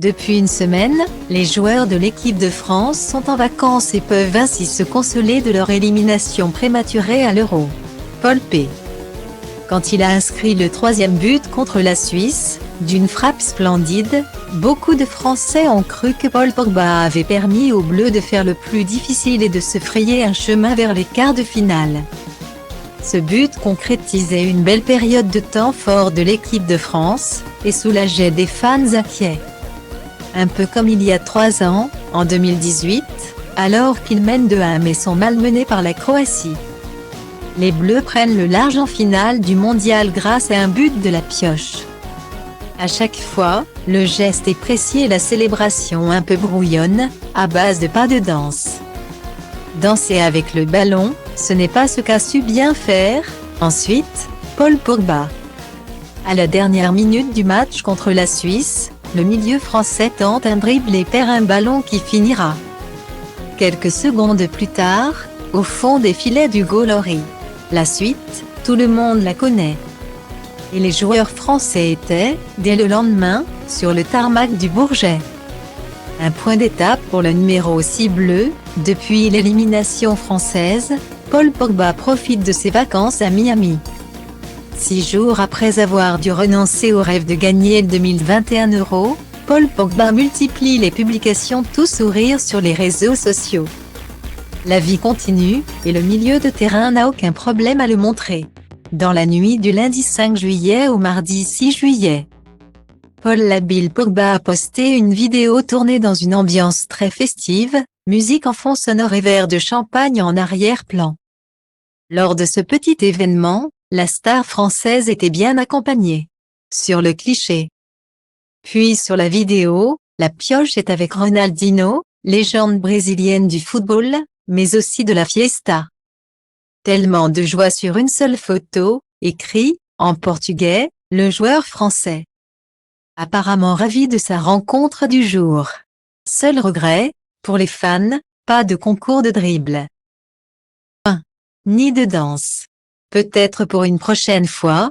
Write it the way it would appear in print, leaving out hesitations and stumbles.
Depuis une semaine, les joueurs de l'équipe de France sont en vacances et peuvent ainsi se consoler de leur élimination prématurée à l'Euro. Paul P. Quand il a inscrit le 3e but contre la Suisse, d'une frappe splendide, beaucoup de Français ont cru que Paul Pogba avait permis aux Bleus de faire le plus difficile et de se frayer un chemin vers les quarts de finale. Ce but concrétisait une belle période de temps fort de l'équipe de France, et soulageait des fans inquiets. Un peu comme il y a 3 ans, en 2018, alors qu'ils mènent 2-1 mais sont malmenés par la Croatie. Les Bleus prennent le large en finale du mondial grâce à un but de la pioche. À chaque fois, le geste est précis et la célébration un peu brouillonne, à base de pas de danse. Danser avec le ballon, ce n'est pas ce qu'a su bien faire, ensuite, Paul Pogba. À la dernière minute du match contre la Suisse, le milieu français tente un dribble et perd un ballon qui finira. Quelques secondes plus tard, au fond des filets d'Hugo Lloris. La suite, tout le monde la connaît. Et les joueurs français étaient, dès le lendemain, sur le tarmac du Bourget. Un point d'étape pour le numéro 6 bleu. Depuis l'élimination française, Paul Pogba profite de ses vacances à Miami. 6 jours après avoir dû renoncer au rêve de gagner le 2021 Euro, Paul Pogba multiplie les publications tout sourire sur les réseaux sociaux. La vie continue, et le milieu de terrain n'a aucun problème à le montrer. Dans la nuit du lundi 5 juillet au mardi 6 juillet, Paul l'habile Pogba a posté une vidéo tournée dans une ambiance très festive, musique en fond sonore et verre de champagne en arrière-plan. Lors de ce petit événement, la star française était bien accompagnée. Sur le cliché. Puis sur la vidéo, la pioche est avec Ronaldinho, légende brésilienne du football, mais aussi de la fiesta. Tellement de joie sur une seule photo, écrit, en portugais, le joueur français. Apparemment ravi de sa rencontre du jour. Seul regret, pour les fans, pas de concours de dribble. Ni de danse. Peut-être pour une prochaine fois,